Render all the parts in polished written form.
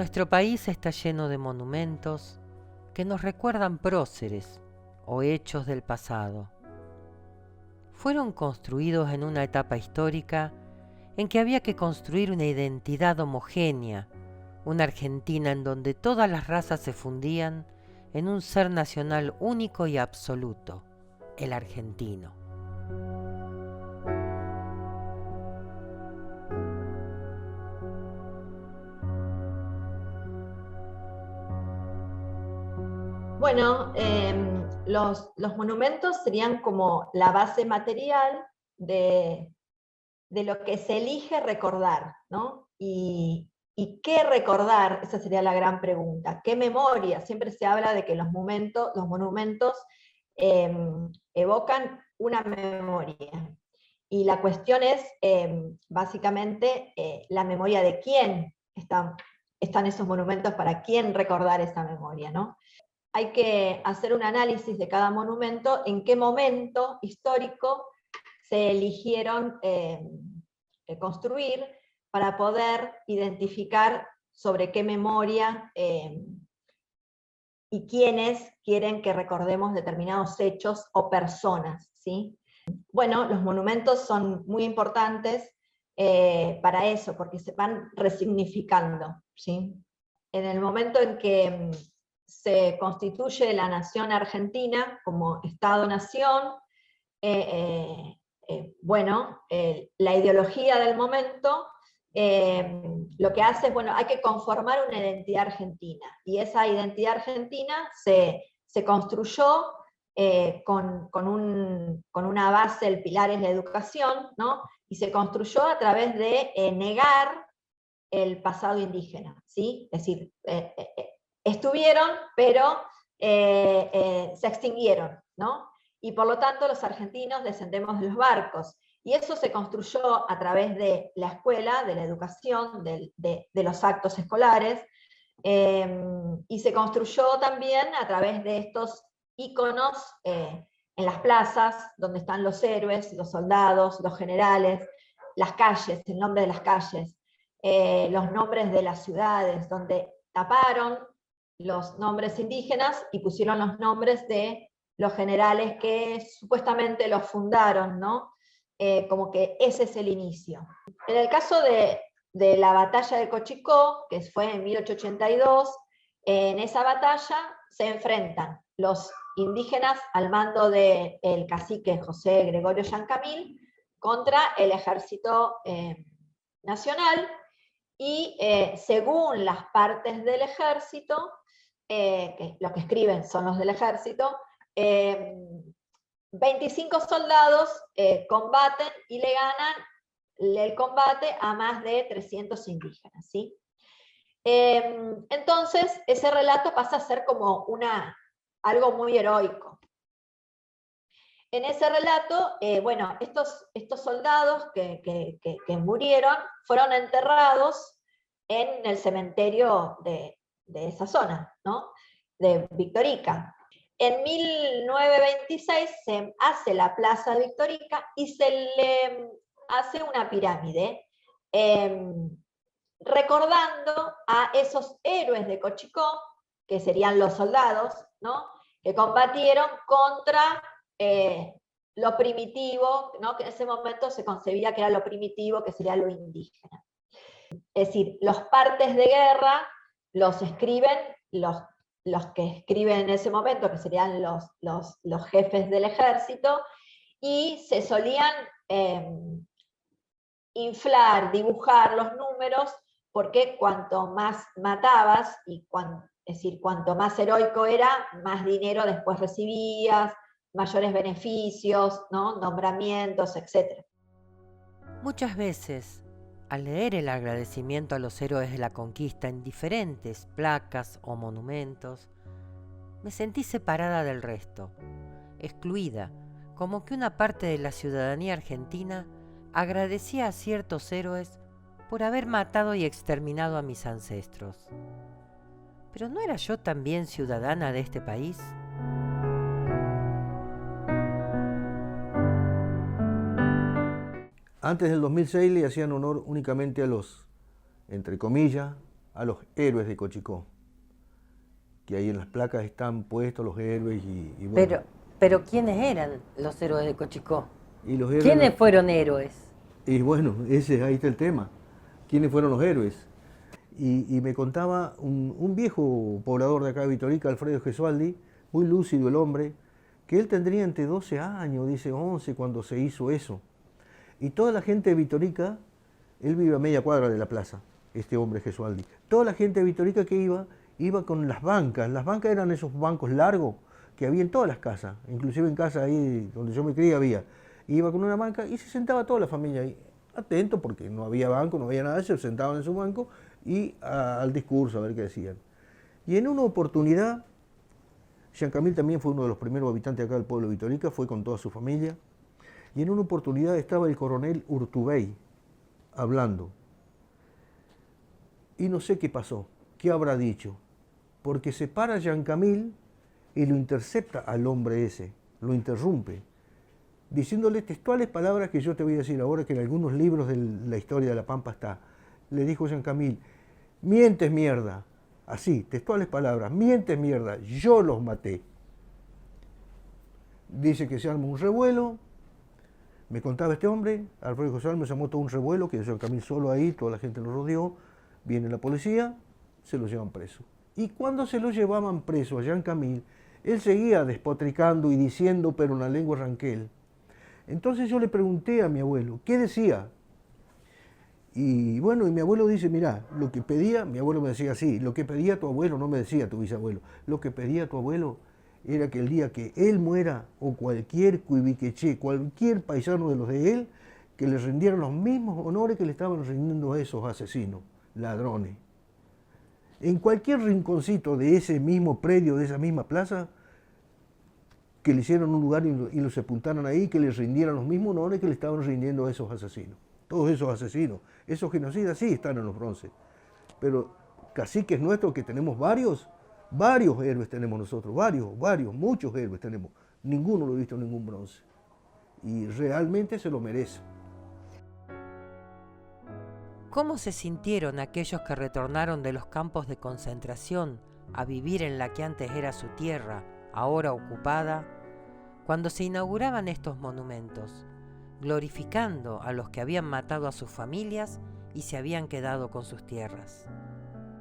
Nuestro país está lleno de monumentos que nos recuerdan próceres o hechos del pasado. Fueron construidos en una etapa histórica en que había que construir una identidad homogénea, una Argentina en donde todas las razas se fundían en un ser nacional único y absoluto, el argentino. Bueno, los monumentos serían como la base material de lo que se elige recordar, ¿no? ¿Y qué recordar? Esa sería la gran pregunta. ¿Qué memoria? Siempre se habla de que los monumentos evocan una memoria. Y la cuestión es, básicamente, la memoria de quién están esos monumentos, para quién recordar esa memoria, ¿no? Hay que hacer un análisis de cada monumento, en qué momento histórico se eligieron construir, para poder identificar sobre qué memoria y quiénes quieren que recordemos determinados hechos o personas, ¿sí? Bueno, los monumentos son muy importantes para eso, porque se van resignificando, ¿sí? En el momento en que se constituye la nación argentina como Estado-nación, la ideología del momento lo que hace es, bueno, hay que conformar una identidad argentina, y esa identidad argentina se construyó con una base, el pilar es la educación, ¿no? Y se construyó a través de negar el pasado indígena, ¿sí? Es decir, estuvieron, pero se extinguieron, ¿no? Y por lo tanto los argentinos descendemos de los barcos. Y eso se construyó a través de la escuela, de la educación, de los actos escolares, y se construyó también a través de estos íconos en las plazas, donde están los héroes, los soldados, los generales, las calles, el nombre de las calles, los nombres de las ciudades, donde taparon los nombres indígenas y pusieron los nombres de los generales que supuestamente los fundaron, ¿no? Como que ese es el inicio. En el caso de la batalla de Cochicó, que fue en 1882, en esa batalla se enfrentan los indígenas al mando del cacique José Gregorio Yancamil contra el ejército nacional, y según las partes del ejército, que los que escriben son los del ejército, 25 soldados combaten y le ganan el combate a más de 300 indígenas, ¿sí? Entonces, ese relato pasa a ser como algo muy heroico. En ese relato, bueno, estos soldados que murieron fueron enterrados en el cementerio de esa zona, ¿no? De Victorica. En 1926 se hace la Plaza Victorica y se le hace una pirámide, recordando a esos héroes de Cochicó, que serían los soldados, ¿no? Que combatieron contra lo primitivo, ¿no? Que en ese momento se concebía que era lo primitivo, que sería lo indígena. Es decir, los partes de guerra los escriben los que escriben en ese momento, que serían los jefes del ejército, y se solían inflar, dibujar los números, porque cuanto más matabas, es decir, cuanto más heroico era, más dinero después recibías, mayores beneficios, ¿no? Nombramientos, etc. Muchas veces, al leer el agradecimiento a los héroes de la conquista en diferentes placas o monumentos, me sentí separada del resto, excluida, como que una parte de la ciudadanía argentina agradecía a ciertos héroes por haber matado y exterminado a mis ancestros. ¿Pero no era yo también ciudadana de este país? Antes del 2006 le hacían honor únicamente a los, entre comillas, a los héroes de Cochicó, que ahí en las placas están puestos los héroes y bueno. Pero ¿quiénes eran los héroes de Cochicó? Y los héroes, ¿Quiénes fueron héroes? y bueno, ahí está el tema. ¿Quiénes fueron los héroes? Y me contaba un viejo poblador de acá de Vitorica, Alfredo Gesualdi, muy lúcido el hombre, que él tendría entre 12 años, dice 11, cuando se hizo eso. Y toda la gente de Vitorica, él vive a media cuadra de la plaza, este hombre Gesualdi. Toda la gente de Vitorica que iba con las bancas. Las bancas eran esos bancos largos que había en todas las casas, inclusive en casa ahí donde yo me crié había. Iba con una banca y se sentaba toda la familia ahí, atento porque no había banco, no había nada, se sentaban en su banco y al discurso, a ver qué decían. Y en una oportunidad, Jean Camil también fue uno de los primeros habitantes acá del pueblo de Vitorica, fue con toda su familia, y en una oportunidad estaba el coronel Urtubey hablando. Y no sé qué pasó, qué habrá dicho, porque se para Jean Camil y lo intercepta al hombre ese, lo interrumpe, diciéndole textuales palabras que yo te voy a decir ahora, que en algunos libros de la historia de La Pampa está. Le dijo Jean Camil: mientes mierda, así, textuales palabras, mientes mierda, yo los maté. Dice que se arma un revuelo, me contaba este hombre, Alfredo José me llamó todo un revuelo, que Jean Camil solo ahí, toda la gente lo rodeó, viene la policía, se lo llevan preso. Y cuando se lo llevaban preso a Jean Camil, él seguía despotricando y diciendo, pero en la lengua ranquel. Entonces yo le pregunté a mi abuelo, ¿qué decía? Y bueno, y mi abuelo dice, mirá, lo que pedía, mi abuelo me decía así, lo que pedía tu abuelo, no me decía tu bisabuelo, lo que pedía tu abuelo era que el día que él muera, o cualquier cuiviqueché, cualquier paisano de los de él, que le rindieran los mismos honores que le estaban rindiendo a esos asesinos, ladrones. En cualquier rinconcito de ese mismo predio, de esa misma plaza, que le hicieran un lugar y lo sepultaran ahí, que les rindieran los mismos honores que le estaban rindiendo a esos asesinos. Todos esos asesinos, esos genocidas sí están en los bronces. Pero caciques nuestros, que tenemos varios héroes tenemos nosotros, muchos héroes tenemos. Ninguno lo he visto en ningún bronce. Y realmente se lo merece. ¿Cómo se sintieron aquellos que retornaron de los campos de concentración a vivir en la que antes era su tierra, ahora ocupada, cuando se inauguraban estos monumentos, glorificando a los que habían matado a sus familias y se habían quedado con sus tierras?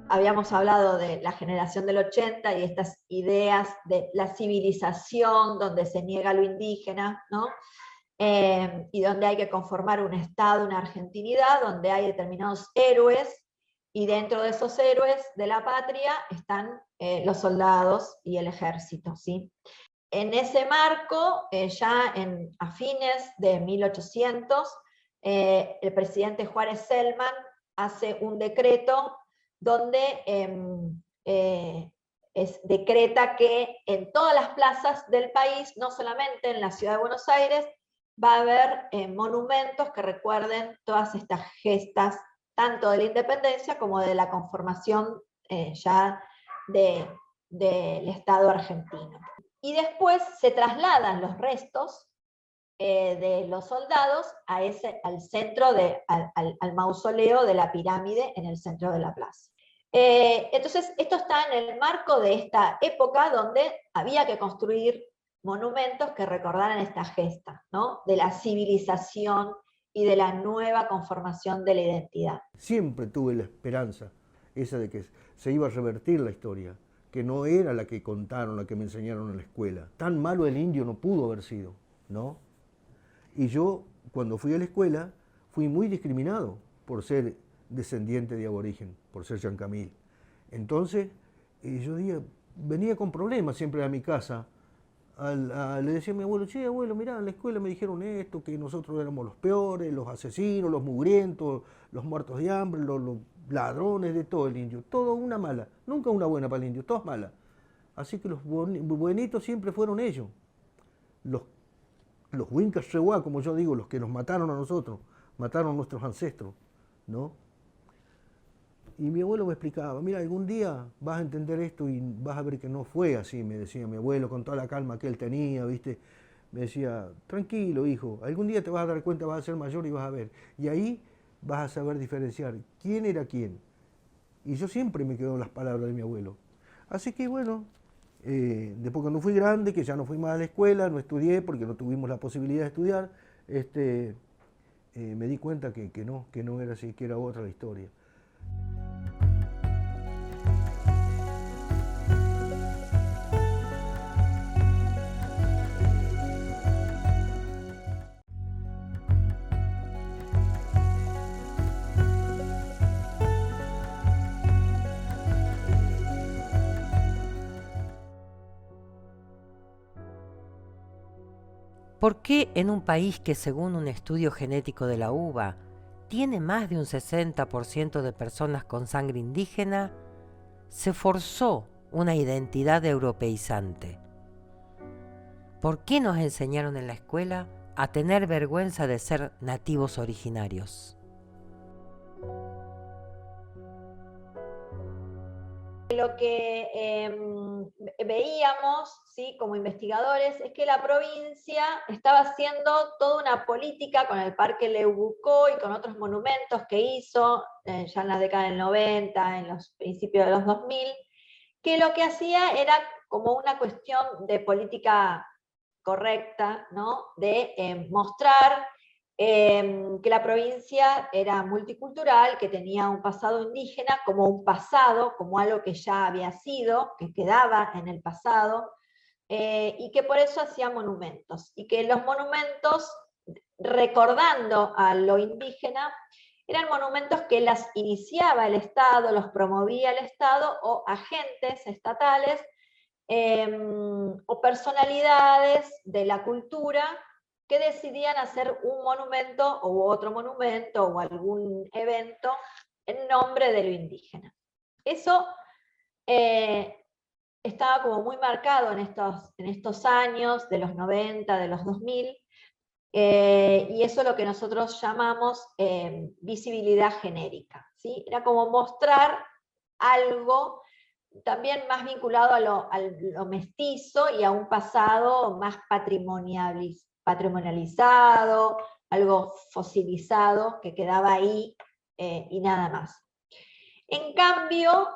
Habíamos hablado de la generación del 80 y estas ideas de la civilización donde se niega lo indígena, ¿no? Y donde hay que conformar un Estado, una argentinidad, donde hay determinados héroes, y dentro de esos héroes de la patria están los soldados y el ejército, ¿sí? En ese marco, a fines de 1800, el presidente Juárez Celman hace un decreto donde decreta que en todas las plazas del país, no solamente en la ciudad de Buenos Aires, va a haber monumentos que recuerden todas estas gestas, tanto de la independencia como de la conformación ya del Estado argentino. Y después se trasladan los restos de los soldados al centro, al mausoleo de la pirámide en el centro de la plaza. Entonces, esto está en el marco de esta época donde había que construir monumentos que recordaran esta gesta, ¿no? De la civilización y de la nueva conformación de la identidad. Siempre tuve la esperanza esa de que se iba a revertir la historia, que no era la que contaron, la que me enseñaron en la escuela. Tan malo el indio no pudo haber sido, ¿no? Y yo, cuando fui a la escuela, fui muy discriminado por ser descendiente de aborigen, por ser Jean Camil. Entonces, yo venía con problemas siempre a mi casa. Le decía a mi abuelo, che, abuelo, mirá, en la escuela me dijeron esto, que nosotros éramos los peores, los asesinos, los mugrientos, los muertos de hambre, los ladrones, de todo el indio. Todo una mala, nunca una buena para el indio, todas malas. Así que los buenitos siempre fueron ellos. Los Wincas Rehuá, como yo digo, los que nos mataron a nosotros, mataron a nuestros ancestros, ¿no? Y mi abuelo me explicaba, mira, algún día vas a entender esto y vas a ver que no fue así, me decía mi abuelo, con toda la calma que él tenía, ¿viste? Me decía, tranquilo, hijo, algún día te vas a dar cuenta, vas a ser mayor y vas a ver. Y ahí vas a saber diferenciar quién era quién. Y yo siempre me quedo en las palabras de mi abuelo. Así que bueno, después cuando fui grande, que ya no fui más a la escuela, no estudié porque no tuvimos la posibilidad de estudiar, me di cuenta que no era así, que era otra la historia. ¿Por qué en un país que, según un estudio genético de la UBA, tiene más de un 60% de personas con sangre indígena, se forzó una identidad europeizante? ¿Por qué nos enseñaron en la escuela a tener vergüenza de ser nativos originarios? Lo que veíamos, ¿sí?, como investigadores, es que la provincia estaba haciendo toda una política con el Parque Leubucó y con otros monumentos que hizo ya en la década del 90, en los principios de los 2000, que lo que hacía era como una cuestión de política correcta, ¿no?, de mostrar que la provincia era multicultural, que tenía un pasado indígena como un pasado, como algo que ya había sido, que quedaba en el pasado, y que por eso hacía monumentos, y que los monumentos, recordando a lo indígena, eran monumentos que las iniciaba el Estado, los promovía el Estado, o agentes estatales, o personalidades de la cultura que decidían hacer un monumento u otro monumento o algún evento en nombre de lo indígena. Eso estaba como muy marcado en estos años de los 90, de los 2000, y eso es lo que nosotros llamamos visibilidad genérica, ¿sí? Era como mostrar algo también más vinculado a lo mestizo y a un pasado más patrimonializado, algo fosilizado que quedaba ahí y nada más. En cambio,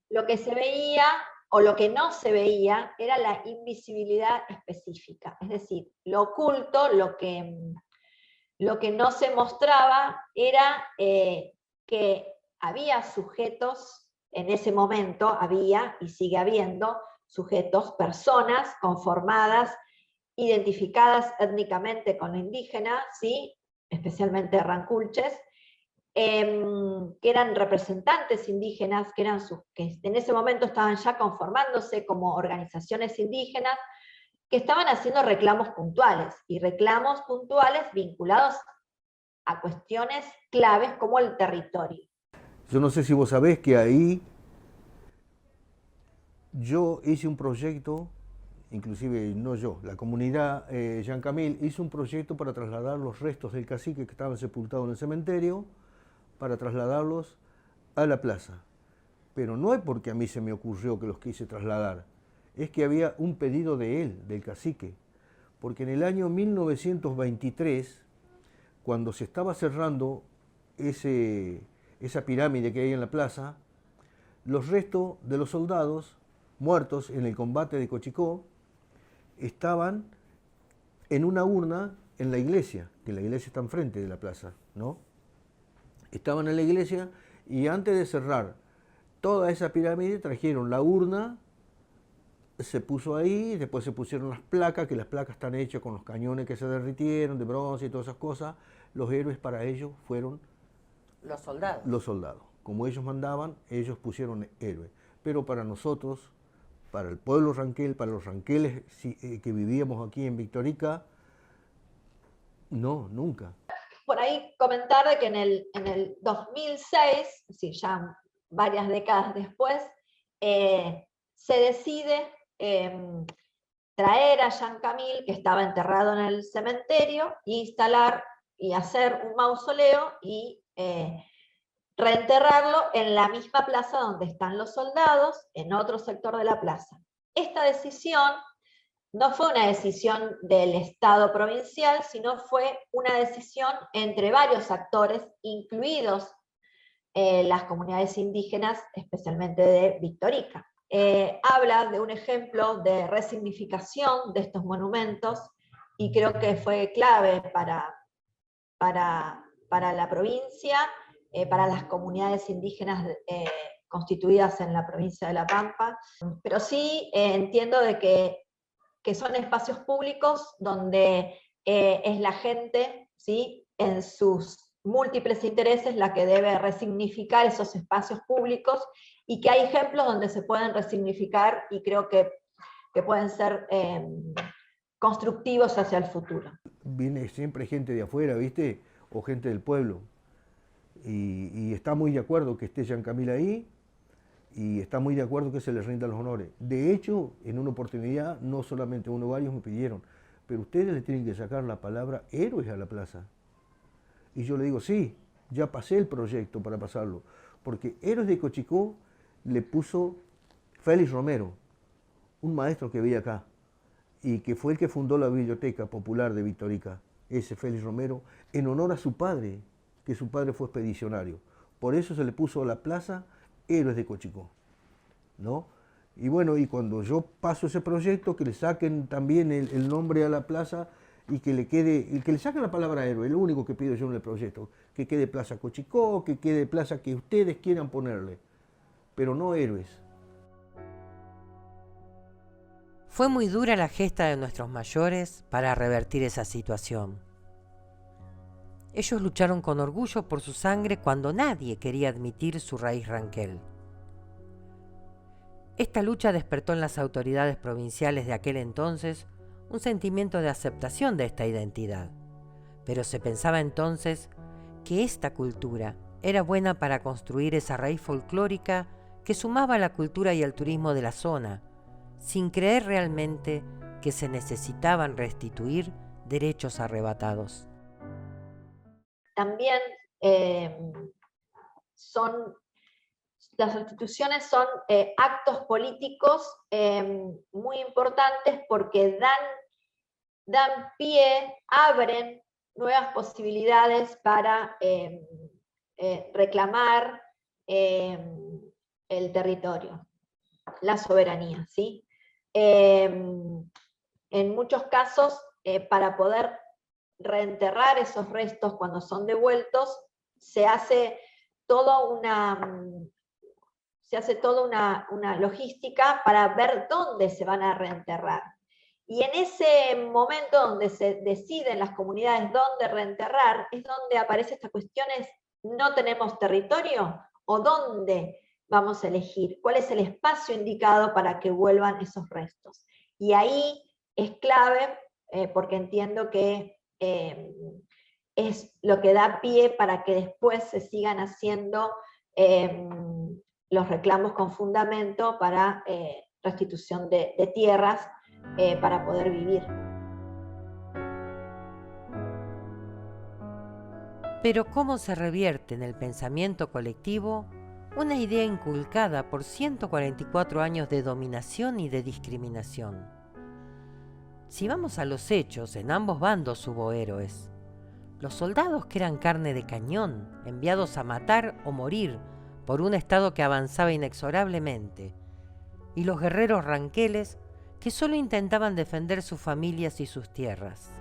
lo que se veía o lo que no se veía era la invisibilidad específica, es decir, lo oculto, lo que no se mostraba era que había sujetos. En ese momento había y sigue habiendo sujetos, personas conformadas, identificadas étnicamente con lo indígena, ¿sí?, especialmente ranculches, que eran representantes indígenas, que en ese momento estaban ya conformándose como organizaciones indígenas, que estaban haciendo reclamos puntuales, y reclamos puntuales vinculados a cuestiones claves como el territorio. Yo no sé si vos sabés que ahí yo hice un proyecto, inclusive no yo, la comunidad Jean Camil hizo un proyecto para trasladar los restos del cacique que estaban sepultados en el cementerio, para trasladarlos a la plaza. Pero no es porque a mí se me ocurrió que los quise trasladar, es que había un pedido de él, del cacique, porque en el año 1923, cuando se estaba cerrando esa pirámide que hay en la plaza, los restos de los soldados muertos en el combate de Cochicó estaban en una urna en la iglesia, que la iglesia está enfrente de la plaza, ¿no? Estaban en la iglesia y antes de cerrar toda esa pirámide trajeron la urna, se puso ahí, después se pusieron las placas, que las placas están hechas con los cañones que se derritieron, de bronce y todas esas cosas. Los héroes para ellos fueron los soldados. Los soldados. Como ellos mandaban, ellos pusieron héroes. Pero para nosotros, para el pueblo ranquel, para los ranqueles que vivíamos aquí en Victorica, no, nunca. Por ahí comentar de que en el 2006, es decir, ya varias décadas después, se decide traer a Jean Camil, que estaba enterrado en el cementerio, e instalar y hacer un mausoleo y reenterrarlo en la misma plaza donde están los soldados, en otro sector de la plaza. Esta decisión no fue una decisión del Estado provincial, sino fue una decisión entre varios actores, incluidos las comunidades indígenas, especialmente de Victorica. Habla de un ejemplo de resignificación de estos monumentos y creo que fue clave para la provincia, para las comunidades indígenas constituidas en la provincia de La Pampa, pero sí entiendo de que son espacios públicos donde es la gente, ¿sí?, en sus múltiples intereses la que debe resignificar esos espacios públicos, y que hay ejemplos donde se pueden resignificar y creo que pueden ser constructivos hacia el futuro. Viene siempre gente de afuera, ¿viste? O gente del pueblo. Y está muy de acuerdo que esté Jean-Camille ahí, y está muy de acuerdo que se les rindan los honores. De hecho, en una oportunidad, no solamente uno, varios me pidieron, pero ustedes le tienen que sacar la palabra héroes a la plaza. Y yo le digo, sí, ya pasé el proyecto para pasarlo, porque Héroes de Cochicó le puso Félix Romero, un maestro que veía acá, y que fue el que fundó la Biblioteca Popular de Victorica, ese Félix Romero, en honor a su padre, que su padre fue expedicionario. Por eso se le puso a la plaza Héroes de Cochicó, ¿no? Y bueno, y cuando yo paso ese proyecto, que le saquen también el nombre a la plaza y que le quede, y que le saquen la palabra héroe, es lo único que pido yo en el proyecto, que quede Plaza Cochicó, que quede plaza que ustedes quieran ponerle, pero no héroes. Fue muy dura la gesta de nuestros mayores para revertir esa situación. Ellos lucharon con orgullo por su sangre cuando nadie quería admitir su raíz ranquel. Esta lucha despertó en las autoridades provinciales de aquel entonces un sentimiento de aceptación de esta identidad, pero se pensaba entonces que esta cultura era buena para construir esa raíz folclórica que sumaba a la cultura y al turismo de la zona, sin creer realmente que se necesitaban restituir derechos arrebatados. También las restituciones son actos políticos muy importantes porque dan pie, abren nuevas posibilidades para reclamar el territorio, la soberanía, ¿sí? En muchos casos, para poder reenterrar esos restos cuando son devueltos, se hace toda una logística para ver dónde se van a reenterrar. Y en ese momento donde se deciden las comunidades dónde reenterrar, es donde aparece esta cuestión, ¿no tenemos territorio? ¿O dónde vamos a elegir? ¿Cuál es el espacio indicado para que vuelvan esos restos? Y ahí es clave, porque entiendo que es lo que da pie para que después se sigan haciendo los reclamos con fundamento para restitución de tierras para poder vivir. Pero ¿cómo se revierte en el pensamiento colectivo una idea inculcada por 144 años de dominación y de discriminación? Si vamos a los hechos, en ambos bandos hubo héroes. Los soldados que eran carne de cañón, enviados a matar o morir por un Estado que avanzaba inexorablemente, y los guerreros ranqueles que solo intentaban defender sus familias y sus tierras.